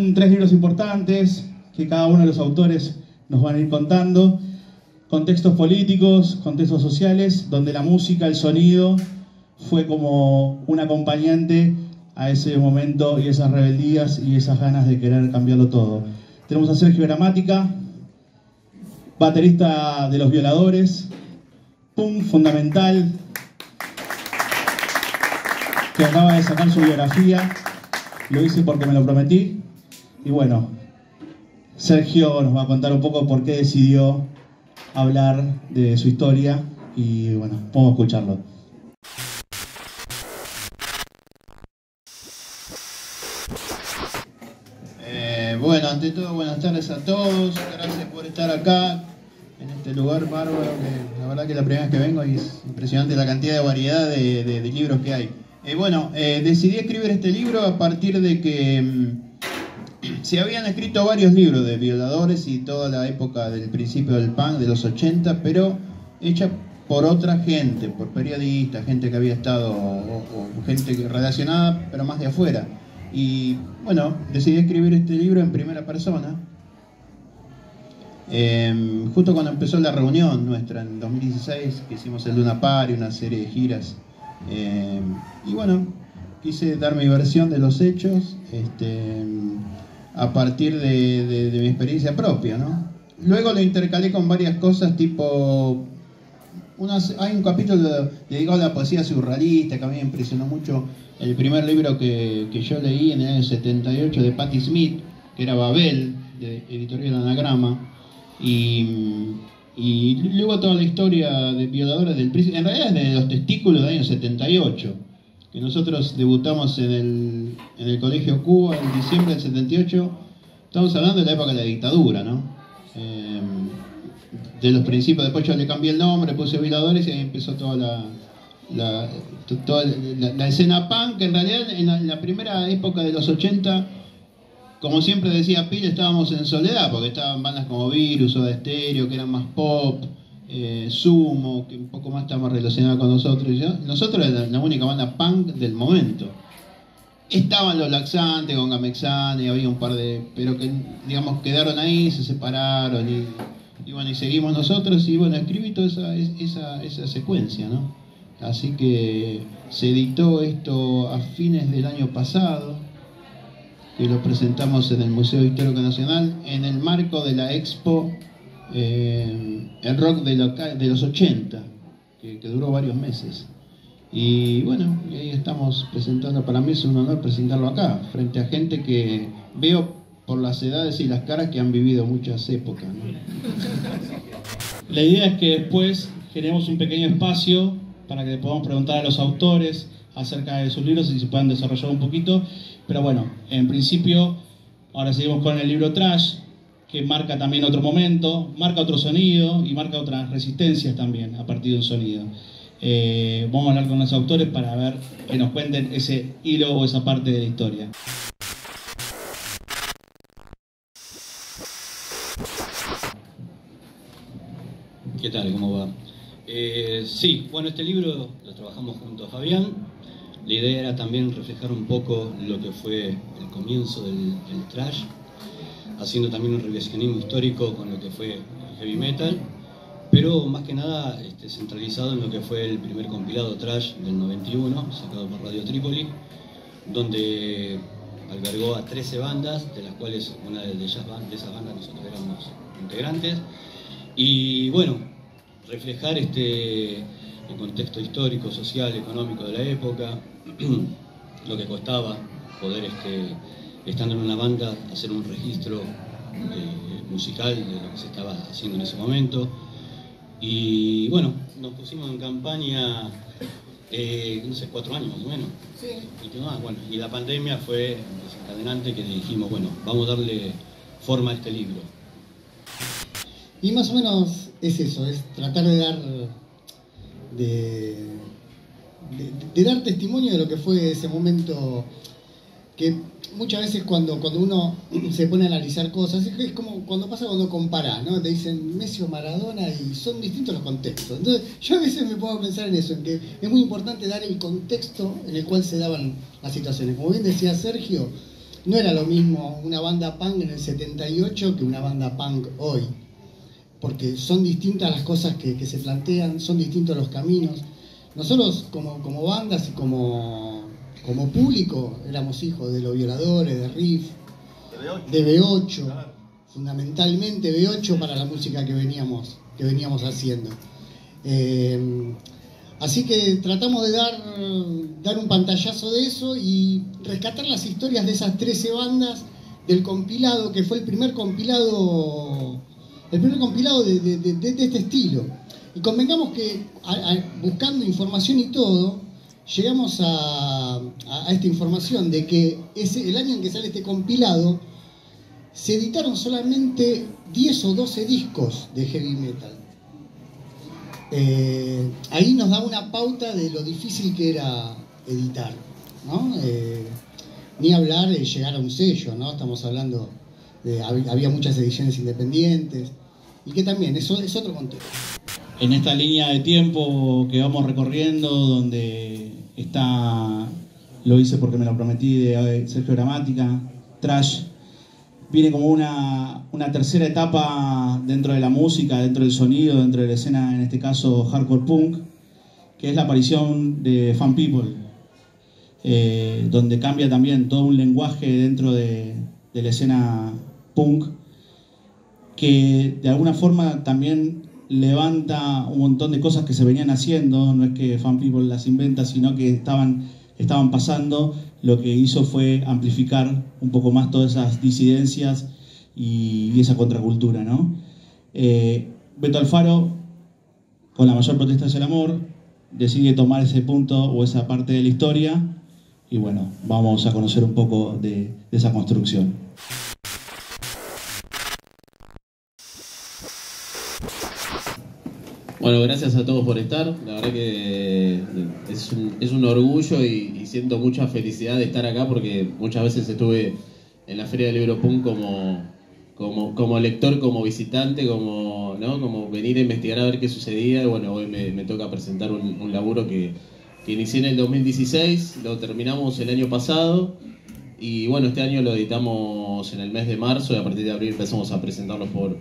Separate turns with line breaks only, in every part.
Son 3 libros importantes que cada uno de los autores nos van a ir contando. Contextos políticos, contextos sociales, donde la música, el sonido, fue como un acompañante a ese momento y esas rebeldías y esas ganas de querer cambiarlo todo. Tenemos a Sergio Gramática, baterista de Los Violadores, punk fundamental, que acaba de sacar su biografía. Lo hice porque me lo prometí. Y bueno, Sergio nos va a contar un poco por qué decidió hablar de su historia. Y bueno, podemos escucharlo.
Bueno, ante todo, buenas tardes a todos. Gracias por estar acá, en este lugar bárbaro, que la verdad que es la primera vez que vengo y es impresionante la cantidad de variedad de libros que hay. Decidí escribir este libro a partir de que se habían escrito varios libros de violadores y toda la época del principio del punk, de los 80, pero hecha por otra gente, por periodistas, gente que había estado, o gente relacionada, pero más de afuera. Y bueno, decidí escribir este libro en primera persona, justo cuando empezó la reunión nuestra en 2016, que hicimos el Luna Party, una serie de giras. Y bueno, quise dar mi versión de los hechos a partir de mi experiencia propia, ¿no? Luego lo intercalé con varias cosas, tipo hay un capítulo dedicado a la poesía surrealista que a mí me impresionó mucho. El primer libro que yo leí en el año 78 de Patti Smith, que era Babel, de Editorial Anagrama. Y luego toda la historia de violadores del príncipe, en realidad es de Los Testículos del año 78, que nosotros debutamos en el Colegio Cuba en diciembre del 78. Estamos hablando de la época de la dictadura, ¿no? De los principios. Después yo le cambié el nombre, puse Violadores, y ahí empezó toda la escena punk, que en realidad en la primera época de los 80, como siempre decía Pil, estábamos en soledad, porque estaban bandas como Virus o Soda Stereo, que eran más pop, Sumo, que un poco más estamos relacionados con nosotros. Nosotros éramos la única banda punk del momento. Estaban los Laxantes con Gamexan, y había un par de, pero que digamos quedaron ahí, se separaron, y bueno, y seguimos nosotros. Y bueno, escribí toda esa secuencia, ¿no? Así que se editó esto a fines del año pasado, que lo presentamos en el Museo Histórico Nacional en el marco de la Expo El Rock de los 80, que duró varios meses. Y bueno, y ahí estamos presentando. Para mí es un honor presentarlo acá, frente a gente que veo por las edades y las caras que han vivido muchas épocas, ¿no?
La idea es que después generemos un pequeño espacio para que le podamos preguntar a los autores acerca de sus libros y se puedan desarrollar un poquito. Pero bueno, en principio, ahora seguimos con el libro Trash, que marca también otro momento, marca otro sonido y marca otras resistencias también a partir de un sonido. Vamos a hablar con los autores para ver que nos cuenten ese hilo o esa parte de la historia.
¿Qué tal? ¿Cómo va? Sí, bueno, este libro lo trabajamos junto a Fabián. La idea era también reflejar un poco lo que fue el comienzo del thrash, haciendo también un revisionismo histórico con lo que fue el heavy metal, pero más que nada centralizado en lo que fue el primer compilado thrash del 91, sacado por Radio Trípoli, donde albergó a 13 bandas, de las cuales una de esas bandas nosotros éramos integrantes. Y bueno, reflejar el contexto histórico, social, económico de la época, lo que costaba poder, estando en una banda, hacer un registro musical de lo que se estaba haciendo en ese momento. Y bueno, nos pusimos en campaña, no sé, 4 años más o menos. Sí. Y la pandemia fue desencadenante, que dijimos, bueno, vamos a darle forma a este libro.
Y más o menos es eso, es tratar de dar testimonio de lo que fue ese momento, que muchas veces cuando uno se pone a analizar cosas, es como cuando comparás, ¿no? Te dicen Messi o Maradona y son distintos los contextos. Entonces yo a veces me pongo a pensar en eso, en que es muy importante dar el contexto en el cual se daban las situaciones. Como bien decía Sergio, no era lo mismo una banda punk en el 78 que una banda punk hoy, porque son distintas las cosas que se plantean, son distintos los caminos. Nosotros como bandas y como público éramos hijos de Los Violadores, de Riff, de B8, fundamentalmente B8 para la música que veníamos haciendo. Así que tratamos de dar un pantallazo de eso y rescatar las historias de esas 13 bandas del compilado, que fue el primer compilado de este estilo. Y convengamos que buscando información y todo, llegamos a esta información de que el año en que sale este compilado se editaron solamente 10 o 12 discos de heavy metal. Ahí nos da una pauta de lo difícil que era editar, ¿no? Ni hablar de llegar a un sello, ¿no? Estamos hablando de había muchas ediciones independientes y que también eso es otro contexto.
En esta línea de tiempo que vamos recorriendo, donde está Lo hice porque me lo prometí de Sergio Gramática, Trash, viene como una tercera etapa dentro de la música, dentro del sonido, dentro de la escena, en este caso hardcore punk, que es la aparición de Fan People, donde cambia también todo un lenguaje dentro de la escena punk, que de alguna forma también levanta un montón de cosas que se venían haciendo. No es que Fan People las inventa, sino que estaban pasando. Lo que hizo fue amplificar un poco más todas esas disidencias y esa contracultura, ¿no? Beto Alfaro, con La mayor protesta es el amor, decide tomar ese punto o esa parte de la historia y bueno, vamos a conocer un poco de esa construcción.
Bueno, gracias a todos por estar. La verdad que es un orgullo y siento mucha felicidad de estar acá porque muchas veces estuve en la Feria del Libro Punk como lector, como visitante, como venir a investigar a ver qué sucedía. Y bueno, hoy me toca presentar un laburo que inicié en el 2016, lo terminamos el año pasado y bueno, este año lo editamos en el mes de marzo y a partir de abril empezamos a presentarlo por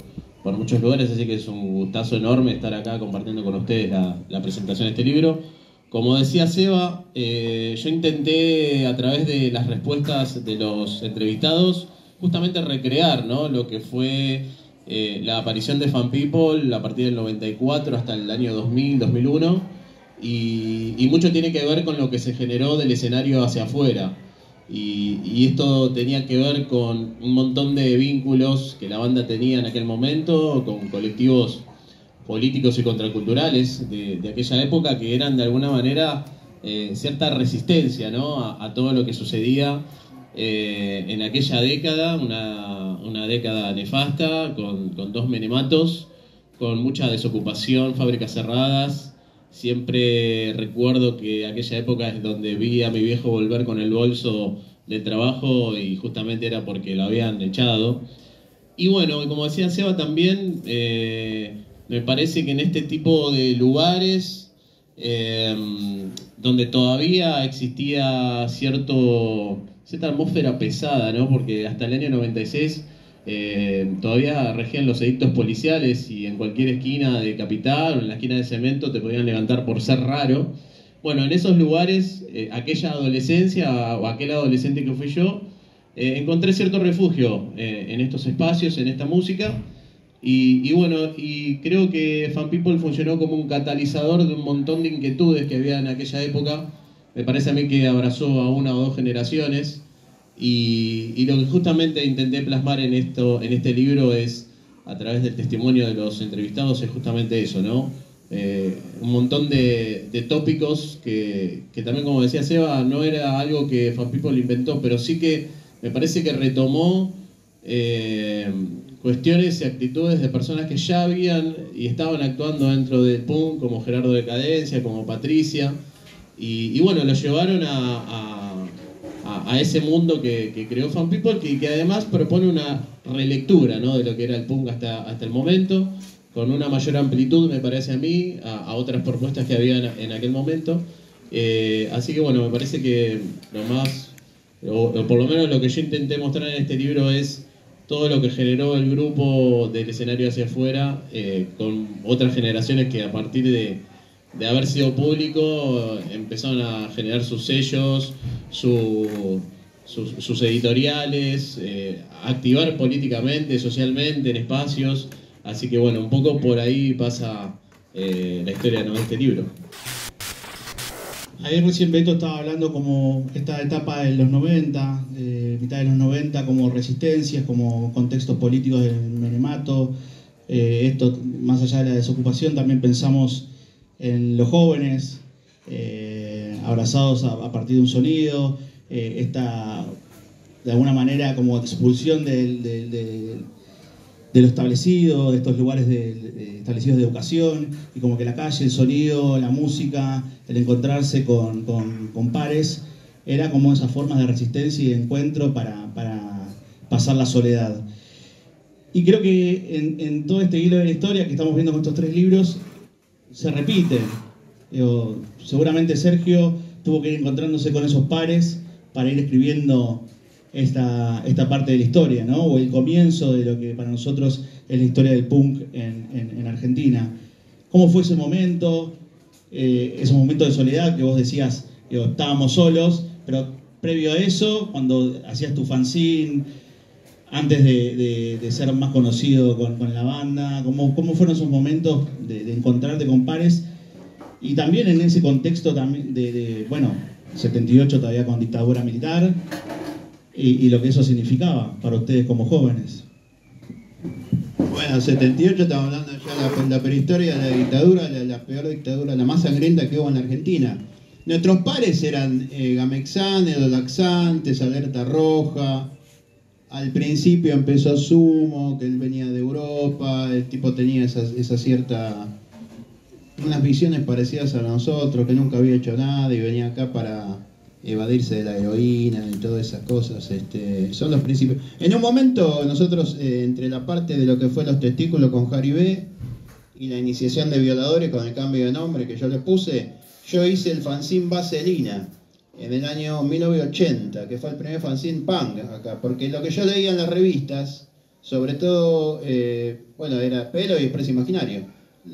muchos lugares, así que es un gustazo enorme estar acá compartiendo con ustedes la presentación de este libro. Como decía Seba, yo intenté a través de las respuestas de los entrevistados justamente recrear, ¿no?, lo que fue la aparición de Fan People a partir del 94 hasta el año 2000, 2001 y mucho tiene que ver con lo que se generó del escenario hacia afuera. Y esto tenía que ver con un montón de vínculos que la banda tenía en aquel momento, con colectivos políticos y contraculturales de aquella época que eran de alguna manera cierta resistencia, ¿no?, a todo lo que sucedía en aquella década, una década nefasta, con dos menematos, con mucha desocupación, fábricas cerradas. Siempre recuerdo que aquella época es donde vi a mi viejo volver con el bolso de trabajo y justamente era porque lo habían echado. Y bueno, como decía Seba también, me parece que en este tipo de lugares donde todavía existía cierta atmósfera pesada, ¿no?, porque hasta el año 96 todavía regían los edictos policiales y en cualquier esquina de Capital o en la esquina de Cemento te podían levantar por ser raro. Bueno, en esos lugares, aquella adolescencia o aquel adolescente que fui yo, encontré cierto refugio en estos espacios, en esta música y bueno, y creo que Fan People funcionó como un catalizador de un montón de inquietudes que había en aquella época. Me parece a mí que abrazó a una o dos generaciones. Y lo que justamente intenté plasmar en este libro es, a través del testimonio de los entrevistados, es justamente eso, ¿no? Un montón de tópicos que también, como decía Seba, no era algo que Fan People inventó, pero sí que me parece que retomó cuestiones y actitudes de personas que ya habían y estaban actuando dentro del punk, como Gerardo Decadencia, como Patricia, y bueno, lo llevaron a ese mundo que creó Fan People, que además propone una relectura, ¿no?, de lo que era el punk hasta el momento, con una mayor amplitud, me parece a mí, a otras propuestas que había en aquel momento. Así que bueno, me parece que lo más o por lo menos lo que yo intenté mostrar en este libro es todo lo que generó el grupo del escenario hacia afuera, con otras generaciones que a partir de haber sido público empezaron a generar sus sellos, sus editoriales, activar políticamente, socialmente en espacios. Así que bueno, un poco por ahí pasa la historia, ¿no?, de este libro.
Ahí recién Beto estaba hablando como esta etapa de los 90, mitad de los 90, como resistencias, como contextos políticos del menemato. Esto, más allá de la desocupación, también pensamos en los jóvenes, abrazados a partir de un sonido, esta, de alguna manera, como expulsión de lo establecido, de estos lugares establecidos de educación, y como que la calle, el sonido, la música, el encontrarse con pares, era como esas formas de resistencia y de encuentro para pasar la soledad. Y creo que en todo este hilo de la historia que estamos viendo con estos 3 libros, se repite. Seguramente Sergio tuvo que ir encontrándose con esos pares para ir escribiendo esta parte de la historia, ¿no? O el comienzo de lo que para nosotros es la historia del punk en Argentina. ¿Cómo fue ese momento? Esos momentos de soledad que vos decías, estábamos solos, pero previo a eso, cuando hacías tu fanzine, antes de ser más conocido con la banda, ¿cómo fueron esos momentos de encontrarte con pares? Y también en ese contexto también bueno, 78 todavía con dictadura militar, y lo que eso significaba para ustedes como jóvenes.
Bueno, 78 estamos hablando ya de la prehistoria de la dictadura, la peor dictadura, la más sangrienta que hubo en Argentina. Nuestros pares eran Gamexan, Edolaxantes, Alerta Roja. Al principio empezó Sumo, que él venía de Europa, el tipo tenía esa cierta... unas visiones parecidas a nosotros, que nunca había hecho nada y venía acá para evadirse de la heroína y todas esas cosas. Son los principios. En un momento nosotros, entre la parte de lo que fue los testículos con Harry B y la iniciación de Violadores con el cambio de nombre que yo le puse, yo hice el fanzine Vaselina en el año 1980, que fue el primer fanzine punk acá, porque lo que yo leía en las revistas, sobre todo, bueno, era Pelo y Expreso Imaginario.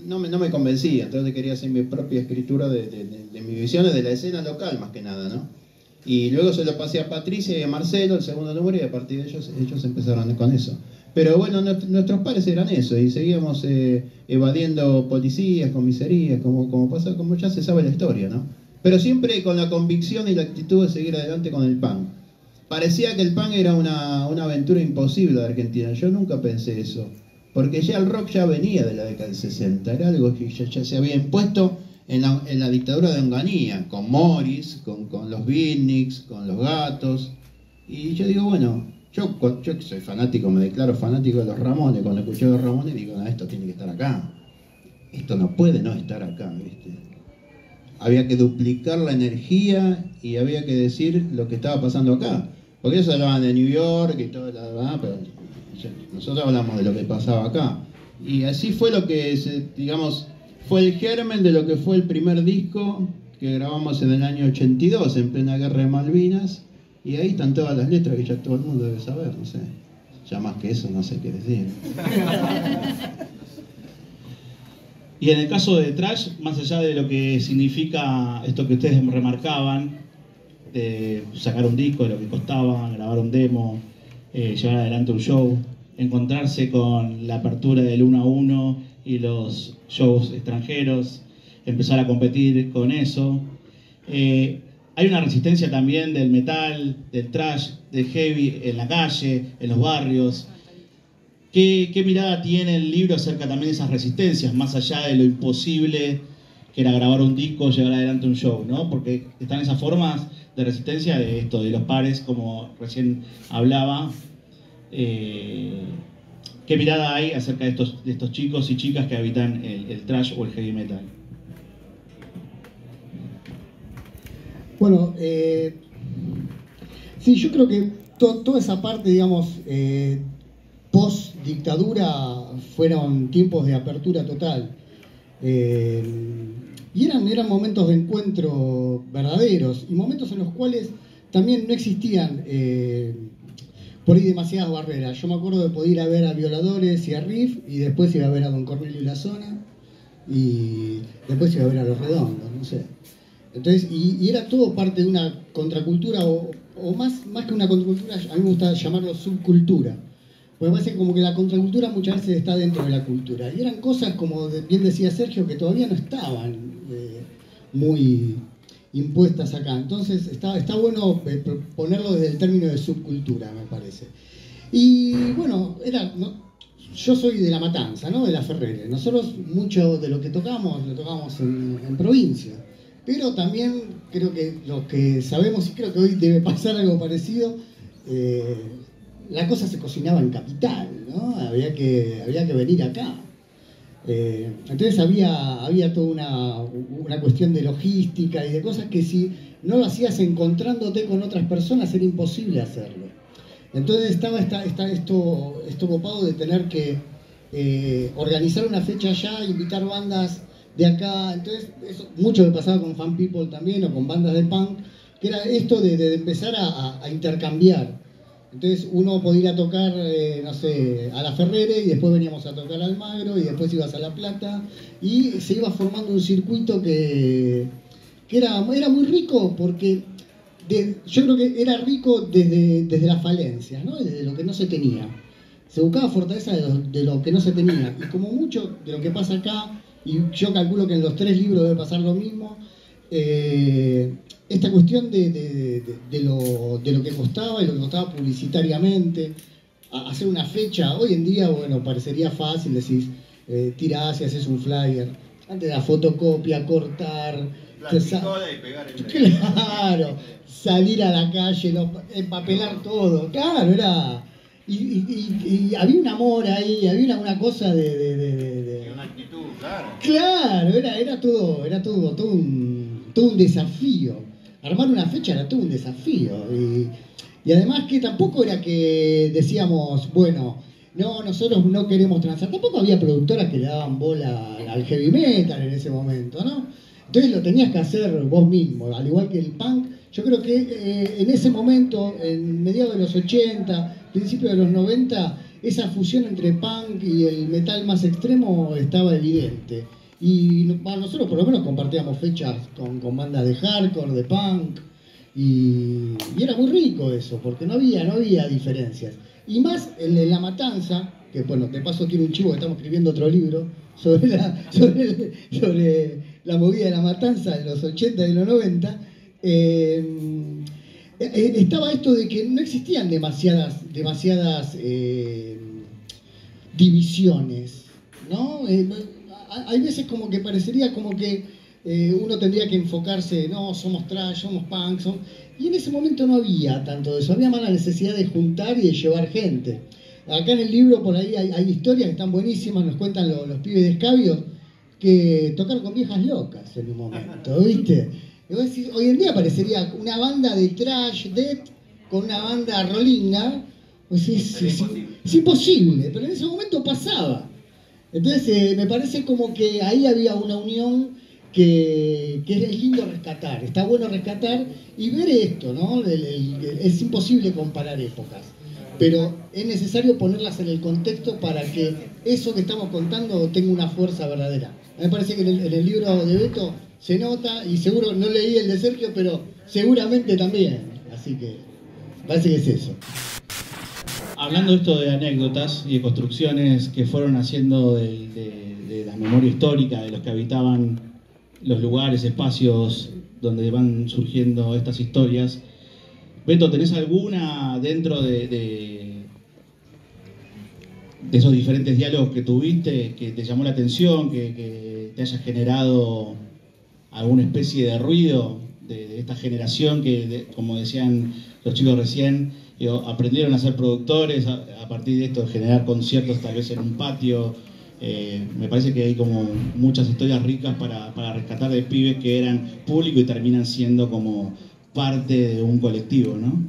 No me convencía, entonces quería hacer mi propia escritura de mis visiones de la escena local, más que nada, ¿no? Y luego se lo pasé a Patricia y a Marcelo, el segundo número, y a partir de ellos empezaron con eso. Pero bueno, nuestros pares eran eso, y seguíamos evadiendo policías, comisarías, como ya se sabe la historia, ¿no? Pero siempre con la convicción y la actitud de seguir adelante con el punk. Parecía que el punk era una aventura imposible de Argentina, yo nunca pensé eso. Porque ya el rock ya venía de la década del 60, era algo que ya se había impuesto en la dictadura de Onganía, con Morris, con los Beatniks, con los Gatos. Y yo digo, bueno, yo que soy fanático, me declaro fanático de los Ramones, cuando escuché a los Ramones digo, no, esto tiene que estar acá. Esto no puede no estar acá, ¿viste? Había que duplicar la energía y había que decir lo que estaba pasando acá. Porque ellos hablaban de New York y todo lo demás, pero nosotros hablamos de lo que pasaba acá. Y así fue lo que, digamos, fue el germen de lo que fue el primer disco que grabamos en el año 82, en plena guerra de Malvinas. Y ahí están todas las letras que ya todo el mundo debe saber, no sé. Ya más que eso no sé qué decir.
Y en el caso de Trash, más allá de lo que significa esto que ustedes remarcaban, de sacar un disco, de lo que costaba, grabar un demo, llevar adelante un show, encontrarse con la apertura del 1 a 1 y los shows extranjeros, empezar a competir con eso. Hay una resistencia también del metal, del thrash, del heavy en la calle, en los barrios. ¿Qué mirada tiene el libro acerca también de esas resistencias, más allá de lo imposible que era grabar un disco, llevar adelante un show, ¿no? Porque están esas formas de resistencia de esto, de los pares, como recién hablaba. ¿Qué mirada hay acerca de estos chicos y chicas que habitan el thrash o el heavy metal?
Bueno, sí, yo creo que toda esa parte, digamos, post-dictadura fueron tiempos de apertura total. Y eran momentos de encuentro verdaderos y momentos en los cuales también no existían por ahí demasiadas barreras. Yo me acuerdo de poder ir a ver a Violadores y a Riff, y después iba a ver a Don Cornelio y la Zona, y después iba a ver a Los Redondos, no sé. Entonces, y era todo parte de una contracultura, o más que una contracultura, a mí me gusta llamarlo subcultura. Porque me parece como que la contracultura muchas veces está dentro de la cultura. Y eran cosas, como bien decía Sergio, que todavía no estaban muy impuestas acá. Entonces está bueno ponerlo desde el término de subcultura, me parece. Y bueno, yo soy de La Matanza, ¿no? De La Ferrere. Nosotros mucho de lo que tocamos, lo tocamos en provincia. Pero también creo que lo que sabemos, y creo que hoy debe pasar algo parecido, la cosa se cocinaba en capital, ¿no? Había que venir acá. Entonces había toda una cuestión de logística y de cosas que si no lo hacías encontrándote con otras personas era imposible hacerlo. Entonces estaba esto copado de tener que organizar una fecha allá, invitar bandas de acá. Entonces mucho me pasaba con Fan People también, o con bandas de punk, que era esto de empezar a intercambiar. Entonces uno podía ir a tocar, no sé, a La Ferrere, y después veníamos a tocar a Almagro, y después ibas a La Plata, y se iba formando un circuito que era muy rico, porque yo creo que era rico desde las falencias, ¿no? Desde lo que no se tenía. Se buscaba fortaleza de lo que no se tenía, y como mucho de lo que pasa acá, y yo calculo que en los 3 libros debe pasar lo mismo, esta cuestión de lo que costaba, y lo que costaba publicitariamente, hacer una fecha. Hoy en día, bueno, parecería fácil, decís, tirás y haces un flyer. Antes de la fotocopia, cortar,
Plasticola y pegar el
claro, salir a la calle, empapelar todo, claro, era. Y había un amor ahí, había una cosa de
una actitud, claro.
Claro, era todo un desafío. Armar una fecha era todo un desafío. Y además que tampoco era que decíamos, bueno, no, nosotros no queremos transar. Tampoco había productoras que le daban bola al heavy metal en ese momento, ¿no? Entonces lo tenías que hacer vos mismo, al igual que el punk. Yo creo que en ese momento, en mediados de los 80, principios de los 90, esa fusión entre punk y el metal más extremo estaba evidente. Y nosotros por lo menos compartíamos fechas con bandas de hardcore, de punk, y era muy rico eso, porque no había diferencias. Y más en La Matanza, que bueno, de paso tiene un chivo que estamos escribiendo otro libro sobre la movida de La Matanza en los 80 y los 90, estaba esto de que no existían demasiadas divisiones, ¿no? Hay veces como que parecería como que uno tendría que enfocarse, no, somos trash, somos punk, y en ese momento no había tanto de eso, había más la necesidad de juntar y de llevar gente. Acá en el libro por ahí hay historias que están buenísimas, nos cuentan los pibes de Escabio, que tocaron con Viejas Locas en un momento, ¿viste? Y vos decís, hoy en día parecería una banda de trash, death, con una banda rolinga, pues es imposible, pero en ese momento pasaba. Entonces me parece como que ahí había una unión que es lindo rescatar, está bueno rescatar y ver esto, ¿no? Es imposible comparar épocas, pero es necesario ponerlas en el contexto para que eso que estamos contando tenga una fuerza verdadera. Me parece que en el libro de Beto se nota, y seguro no leí el de Sergio, pero seguramente también, así que parece que es eso.
Hablando esto de anécdotas y de construcciones que fueron haciendo de la memoria histórica, de los que habitaban los lugares, espacios donde van surgiendo estas historias, Beto, ¿tenés alguna dentro de esos diferentes diálogos que tuviste que te llamó la atención, que te haya generado alguna especie de ruido de esta generación que, como decían los chicos recién, aprendieron a ser productores a partir de esto, de generar conciertos tal vez en un patio? Me parece que hay como muchas historias ricas para rescatar de pibes que eran público y terminan siendo como parte de un colectivo, ¿no?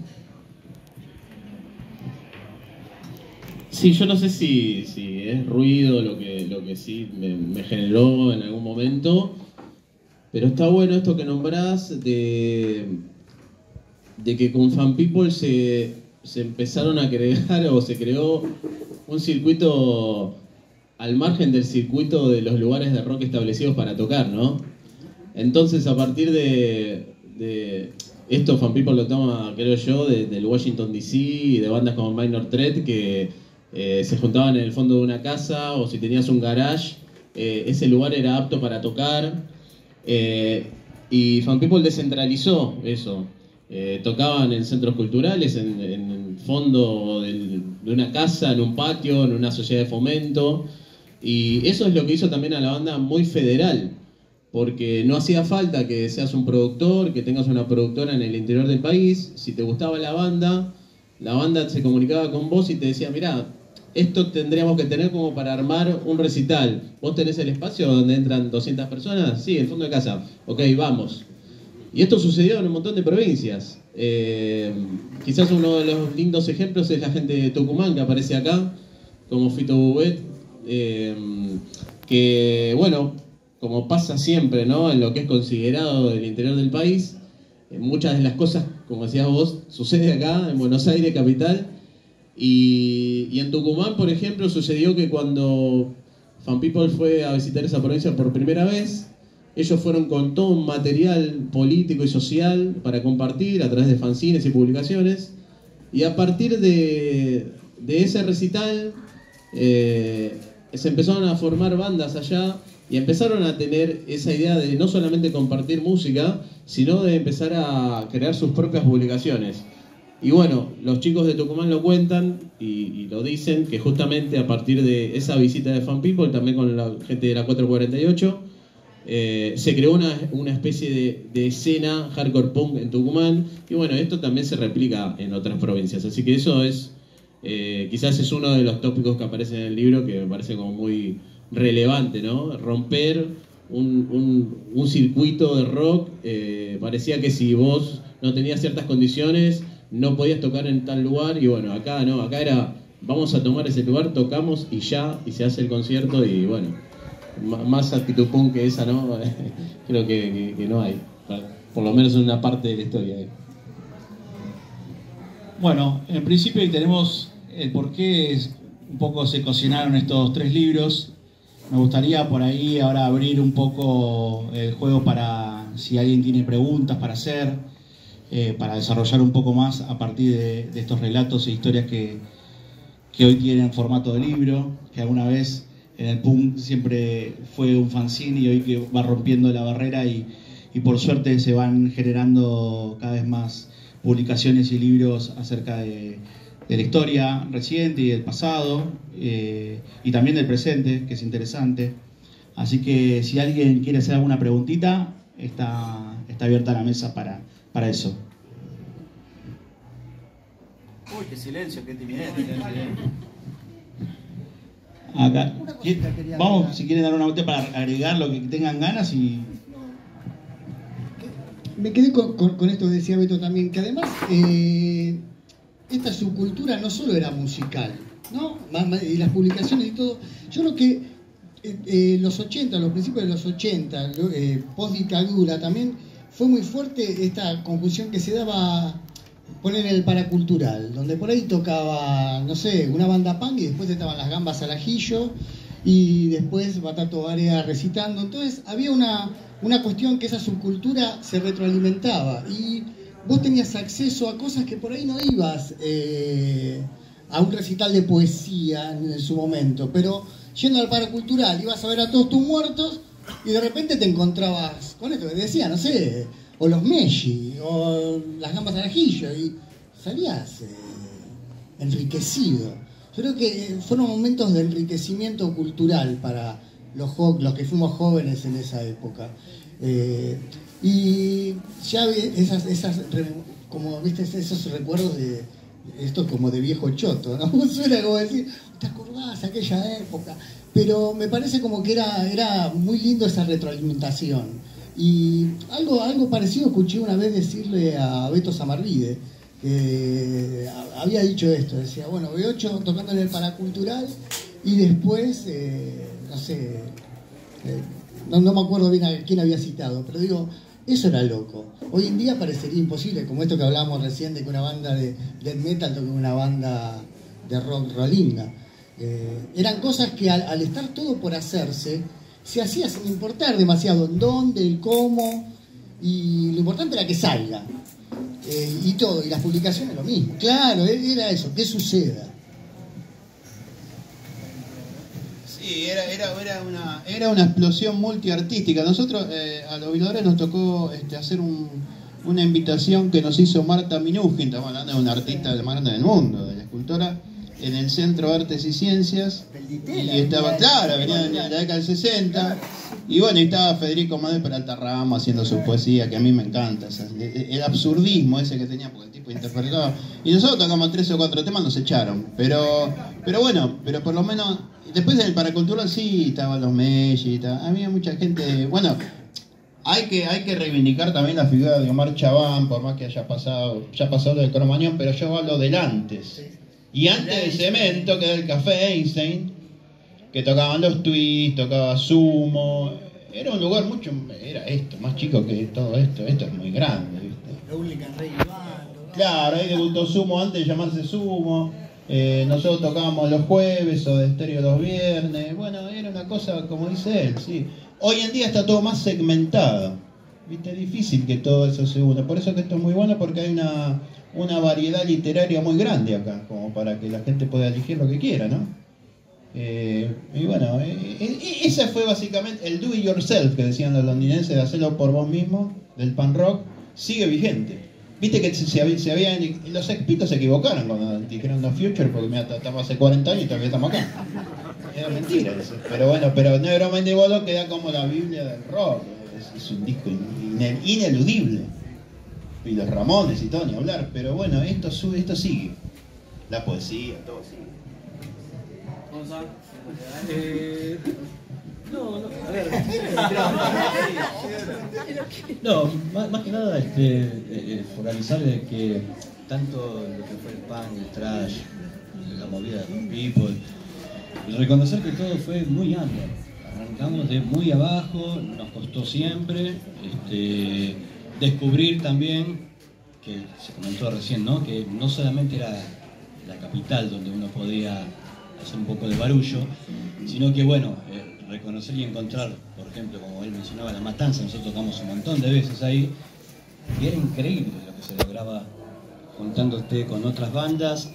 Sí, yo no sé si es ruido lo que sí me generó en algún momento, pero está bueno esto que nombrás de de que con Fan People se empezaron a crear o se creó un circuito al margen del circuito de los lugares de rock establecidos para tocar, ¿no? Entonces, a partir de esto, Fan People lo toma, creo yo, del Washington DC y de bandas como Minor Threat que se juntaban en el fondo de una casa, o si tenías un garage, ese lugar era apto para tocar. Y Fan People descentralizó eso. Tocaban en centros culturales, en el fondo de una casa, en un patio, en una sociedad de fomento. Y eso es lo que hizo también a la banda muy federal, porque no hacía falta que seas un productor, que tengas una productora en el interior del país. Si te gustaba la banda se comunicaba con vos y te decía, mirá, esto tendríamos que tener como para armar un recital. ¿Vos tenés el espacio donde entran 200 personas? Sí, el fondo de casa. Ok, vamos. Y esto sucedió en un montón de provincias. Quizás uno de los lindos ejemplos es la gente de Tucumán que aparece acá, como Fito Bubet, que, bueno, como pasa siempre, ¿no?, en lo que es considerado el interior del país, muchas de las cosas, como decías vos, sucede acá, en Buenos Aires, capital. Y en Tucumán, por ejemplo, sucedió que cuando Fan People fue a visitar esa provincia por primera vez, ellos fueron con todo un material político y social para compartir a través de fanzines y publicaciones. Y a partir de ese recital se empezaron a formar bandas allá y empezaron a tener esa idea de no solamente compartir música, sino de empezar a crear sus propias publicaciones. Y bueno, los chicos de Tucumán lo cuentan y lo dicen, que justamente a partir de esa visita de Fan People, también con la gente de la 448, se creó una especie de escena hardcore punk en Tucumán. Y bueno, esto también se replica en otras provincias. Así que eso es, quizás es uno de los tópicos que aparecen en el libro, que me parece como muy relevante, ¿no? Romper un circuito de rock. Parecía que si vos no tenías ciertas condiciones no podías tocar en tal lugar, y bueno, acá no, acá era, vamos a tomar ese lugar, tocamos y ya, y se hace el concierto. Y bueno, más actitud punk que esa, ¿no? Creo que no hay, por lo menos en una parte de la historia.
Bueno, en principio tenemos el por qué un poco se cocinaron estos 3 libros. Me gustaría por ahí ahora abrir un poco el juego para si alguien tiene preguntas para hacer, para desarrollar un poco más a partir de estos relatos e historias que hoy tienen formato de libro, que alguna vez en el punk siempre fue un fanzine y hoy que va rompiendo la barrera y por suerte se van generando cada vez más publicaciones y libros acerca de la historia reciente y del pasado, y también del presente, que es interesante. Así que si alguien quiere hacer alguna preguntita, está abierta la mesa para eso.
Uy, qué silencio, qué timidez.
Acá, vamos, si quieren dar una vuelta para agregar lo que tengan ganas. Y
me quedé con esto que decía Beto también, que además esta subcultura no solo era musical, ¿no? Y las publicaciones y todo. Yo creo que los 80, los principios de los 80, post-dictadura también, fue muy fuerte esta confusión que se daba, poner el paracultural, donde por ahí tocaba, no sé, una banda punk y después estaban las Gambas al Ajillo y después Batato Barea recitando. Entonces había una cuestión que esa subcultura se retroalimentaba y vos tenías acceso a cosas que por ahí no ibas a un recital de poesía en su momento, pero yendo al paracultural ibas a ver a todos tus muertos y de repente te encontrabas con esto que decía, no sé, o los Meshi, o las Gambas al Ajillo, y salías enriquecido. Yo creo que fueron momentos de enriquecimiento cultural para los que fuimos jóvenes en esa época. Y ya como viste, esos recuerdos de esto como de viejo choto, ¿no? Suena como decir, ¿te acordás aquella época? Pero me parece como que era muy lindo esa retroalimentación. Y algo parecido escuché una vez decirle a Beto Samarvide, que había dicho esto, decía, bueno, B8 tocando en el paracultural y después, no sé, no me acuerdo bien a quién había citado, pero digo, Eso era loco. Hoy en día parecería imposible, como esto que hablábamos recién de que una banda de death metal toque una banda de rock rolinga. Eran cosas que al estar todo por hacerse, se hacía sin importar demasiado en dónde, el cómo, y lo importante era que salga. Y todo, y las publicaciones lo mismo. Claro, era eso, que suceda.
Sí, era una explosión multiartística. Nosotros, a los Viladores nos tocó hacer una invitación que nos hizo Marta Minujín, estamos hablando de una artista más grande del mundo, de la escultora, en el Centro de Artes y Ciencias. Y estaba, claro, venía de la década del 60. Y bueno, y estaba Federico Manuel Peralta Ramos haciendo su poesía, que a mí me encanta. El absurdismo ese que tenía, porque el tipo interpretaba. Y nosotros tocamos 3 o 4 temas, nos echaron. Pero bueno, pero por lo menos. Después en el Paracultural sí, estaban los Messi, había mucha gente. Bueno, hay que reivindicar también la figura de Omar Chabán, por más que ya pasó lo de Cromañón, pero yo hablo del antes. Y antes del Cemento, que era el Café Einstein, que tocaban los Twists, tocaba Sumo. Era un lugar era esto, más chico que todo esto. Esto es muy grande, ¿viste? Claro, ahí debutó Sumo antes de llamarse Sumo. Nosotros tocábamos los jueves o de estéreo los viernes. Bueno, era una cosa como dice él, sí. Hoy en día está todo más segmentado, ¿viste? Es difícil que todo eso se una. Por eso que esto es muy bueno, porque hay una variedad literaria muy grande acá, como para que la gente pueda elegir lo que quiera, ¿no? Y bueno, ese fue básicamente el do it yourself que decían los londinenses, de hacerlo por vos mismo, del punk rock, sigue vigente. Viste que los expitos se equivocaron cuando dijeron No Future, porque mira, estamos hace 40 años y todavía estamos acá. Era mentira eso. Pero bueno, pero Nevermind the Bollocks queda como la Biblia del rock. Es un disco ineludible. Y los Ramones y todo, ni hablar. Pero bueno, esto sigue. La poesía, todo sigue.
A ver. No, más que nada focalizar de que tanto lo que fue el punk, el trash, la movida de los people, reconocer que todo fue muy under. Arrancamos de muy abajo, nos costó siempre, descubrir también, que se comentó recién, ¿no? Que no solamente era la capital donde uno podía hacer un poco de barullo, sino que bueno, reconocer y encontrar, por ejemplo, como él mencionaba, La Matanza. Nosotros tocamos un montón de veces ahí y era increíble lo que se lograba juntándote con otras bandas,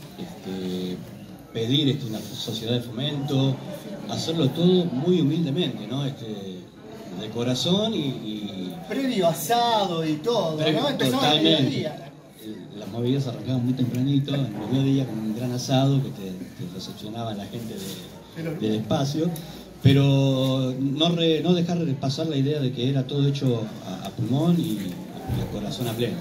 pedir una sociedad de fomento, hacerlo todo muy humildemente, ¿no? De corazón y
previo asado y todo, ¿no?
Totalmente. Las movidas arrancaban muy tempranito, en el mediodía, con un gran asado que te recepcionaba la gente del espacio. Pero no dejar pasar la idea de que era todo hecho a pulmón y de corazón a pleno.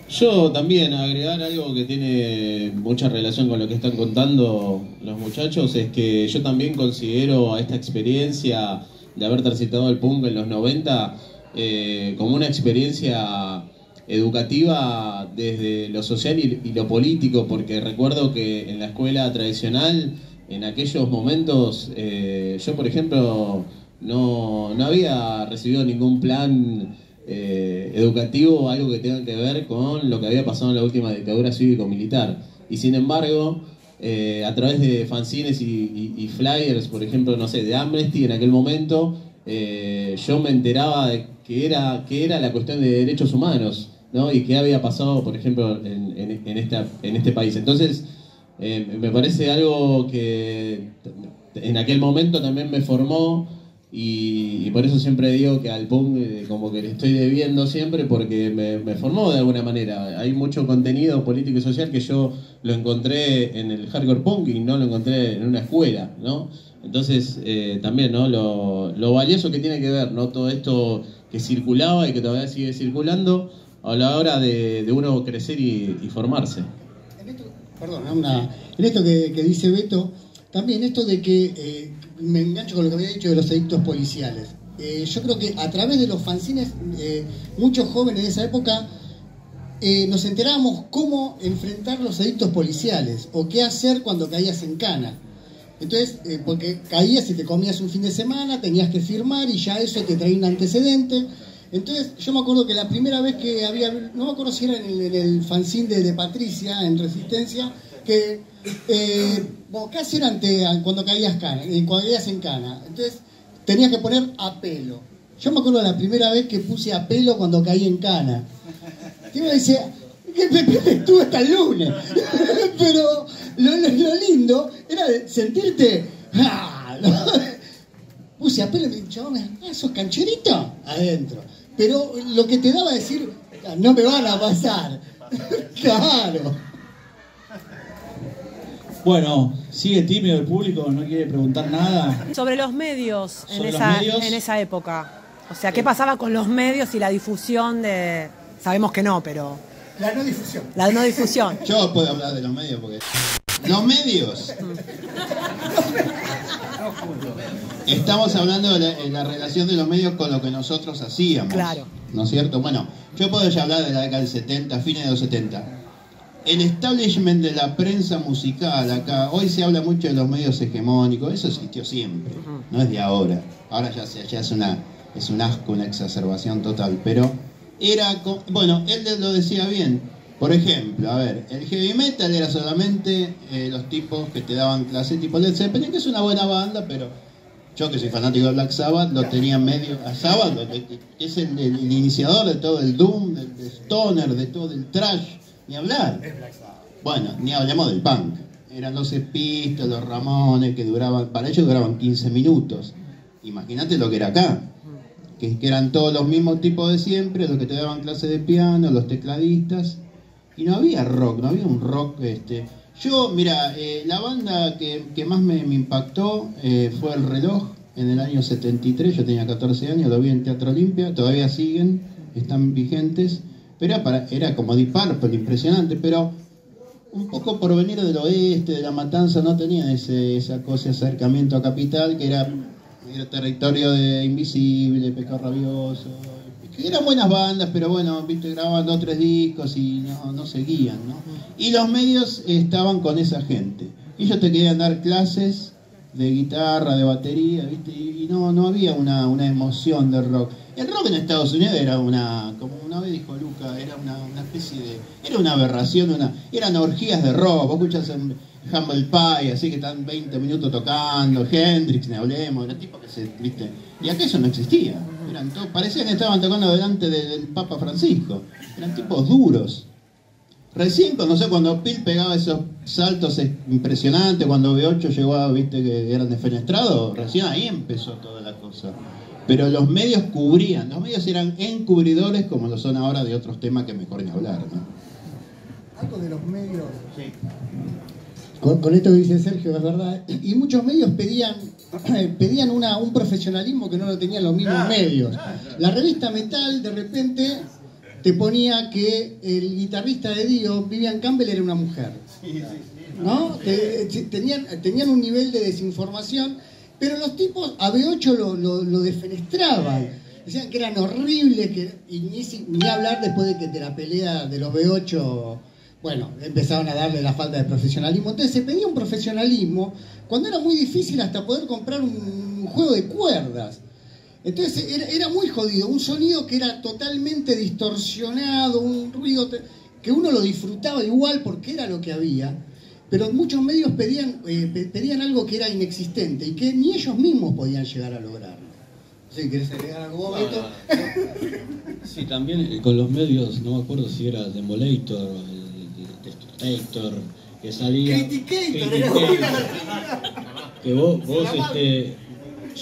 Yo también agregar algo que tiene mucha relación con lo que están contando los muchachos, es que yo también considero a esta experiencia de haber transitado el punk en los 90 como una experiencia educativa desde lo social y lo político, porque recuerdo que en la escuela tradicional, en aquellos momentos, yo por ejemplo no había recibido ningún plan educativo, algo que tenga que ver con lo que había pasado en la última dictadura cívico-militar. Y sin embargo, a través de fanzines y flyers, por ejemplo, no sé, de Amnesty en aquel momento, yo me enteraba de que era la cuestión de derechos humanos, ¿no? Y qué había pasado, por ejemplo, en este país. Entonces, me parece algo que en aquel momento también me formó, y por eso siempre digo que al punk como que le estoy debiendo siempre, porque me formó de alguna manera. Hay mucho contenido político y social que yo lo encontré en el hardcore punk y no lo encontré en una escuela, ¿no? Entonces, también, ¿no? Lo valioso que tiene que ver, ¿no? Todo esto que circulaba y que todavía sigue circulando a la hora de uno crecer y formarse.
En esto que dice Beto, también esto de que me engancho con lo que había dicho de los edictos policiales. Yo creo que a través de los fanzines, muchos jóvenes de esa época nos enterábamos cómo enfrentar los edictos policiales o qué hacer cuando caías en cana. Entonces, porque caías y te comías un fin de semana, tenías que firmar y ya eso te traía un antecedente. Entonces, yo me acuerdo que la primera vez que había, no me acuerdo si era en el fanzine de Patricia, en Resistencia, que casi era cuando caías en Cana. Entonces, tenías que poner a pelo. Yo me acuerdo de la primera vez que puse a pelo cuando caí en Cana. Y me decía, estuve hasta el lunes. Pero lo lindo era sentirte... Puse a pelo y me dije, ¿sos cancherito? Adentro. Pero lo que te daba a decir, no me van a pasar. Claro.
Bueno, sigue tímido el público, no quiere preguntar nada.
Sobre los medios
Sobre
en esa época. O sea, ¿qué pasaba con los medios y la difusión de...? Sabemos que no, pero...
La no difusión.
La no difusión.
Yo puedo hablar de los medios porque... Los medios. Estamos hablando de la relación de los medios con lo que nosotros hacíamos.
Claro.
¿No es cierto? Bueno, yo puedo ya hablar de la década del 70, fines de los 70. El establishment de la prensa musical acá, hoy se habla mucho de los medios hegemónicos, eso existió siempre, no es de ahora. Ahora ya es un asco, una exacerbación total, pero era, bueno, él lo decía bien. Por ejemplo, a ver, el heavy metal era solamente los tipos que te daban clase, tipo Led Zeppelin, que es una buena banda, pero yo que soy fanático de Black Sabbath, lo tenía medio... A Sabbath es el iniciador de todo el doom, del stoner, de todo el trash, ni hablar. Bueno, ni hablemos del punk. Eran los Pistols, los Ramones, que duraban, para ellos duraban 15 minutos. Imagínate lo que era acá. Que eran todos los mismos tipos de siempre, los que te daban clase de piano, los tecladistas. Y no había rock, no había un rock. Yo, mira, la banda que más me impactó fue El Reloj en el año 73. Yo tenía 14 años, lo vi en Teatro Olimpia. Todavía siguen, están vigentes. Pero era como Deep Purple, impresionante. Pero un poco por venir del oeste, de La Matanza, no tenía ese acercamiento a Capital, que era territorio de Invisible, Pecado Rabioso. Que eran buenas bandas, pero bueno, viste, grababan 2 o 3 discos y no seguían, ¿no? Y los medios estaban con esa gente. Ellos te querían dar clases de guitarra, de batería, viste, y no había una emoción de rock. El rock en Estados Unidos era como una vez dijo Luca, era una especie de... Era una aberración, eran orgías de rock. Vos escuchás en Humble Pie, así que están 20 minutos tocando, Hendrix, ni hablemos, era tipo que viste... Y acá eso no existía. Parecía que estaban tocando delante del Papa Francisco. Eran tipos duros. Recién, cuando Pil pegaba esos saltos impresionantes, cuando B8 llegó a, viste, que eran defenestrados, recién ahí empezó toda la cosa. Pero los medios cubrían, los medios eran encubridores como lo son ahora de otros temas que mejor ni hablar, ¿no?
Algo de los medios. Sí. Con esto que dice Sergio, es verdad. Y muchos medios pedían un profesionalismo que no lo tenían los mismos medios. La revista Metal, de repente, te ponía que el guitarrista de Dio, Vivian Campbell, era una mujer. ¿No? Tenían un nivel de desinformación, pero los tipos a B8 lo defenestraban. Decían que eran horribles, y ni hablar después de la pelea de los B8... Bueno, empezaron a darle la falta de profesionalismo. Entonces se pedía un profesionalismo cuando era muy difícil hasta poder comprar un juego de cuerdas. Entonces era muy jodido, un sonido que era totalmente distorsionado, un ruido que uno lo disfrutaba igual porque era lo que había, pero muchos medios pedían algo que era inexistente y que ni ellos mismos podían llegar a lograrlo. ¿Sí? ¿Querés agregar algo, Beto?
Sí, también con los medios, no me acuerdo si era Demolator, Destructator, que salía...
Criticator.
Que vos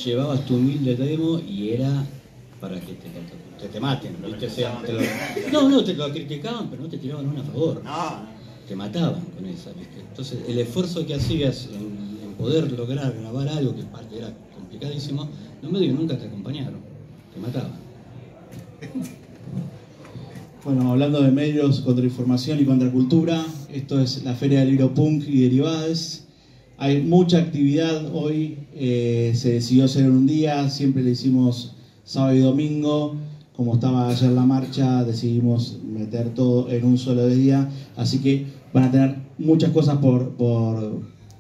llevabas tu humilde demo y era para que te maten, ¿viste? O sea, te lo criticaban, pero no te tiraban una a favor. Te mataban con esa, ¿viste? Entonces, el esfuerzo que hacías en poder lograr grabar algo que era complicadísimo, los medios nunca te acompañaron, te mataban.
Bueno, hablando de medios, contrainformación y contracultura, esto es la Feria del Libro Punk y Derivadas. Hay mucha actividad hoy, se decidió hacer en un día, siempre le hicimos sábado y domingo. Como estaba ayer la marcha, decidimos meter todo en un solo día, así que van a tener muchas cosas por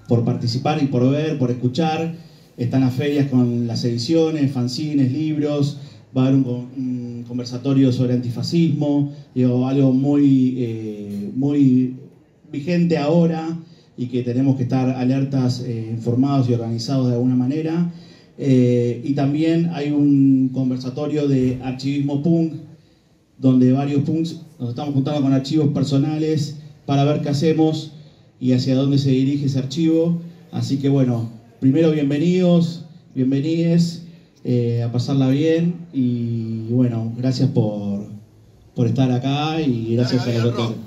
por participar y por ver, por escuchar. Están las ferias con las ediciones, fanzines, libros. Va a haber un conversatorio sobre antifascismo, digo, algo muy vigente ahora y que tenemos que estar alertas, informados y organizados de alguna manera. Y también hay un conversatorio de archivismo punk, donde varios punks nos estamos juntando con archivos personales para ver qué hacemos y hacia dónde se dirige ese archivo. Así que bueno, primero bienvenidos, bienvenides, a pasarla bien y bueno, gracias por estar acá y gracias a los doctores.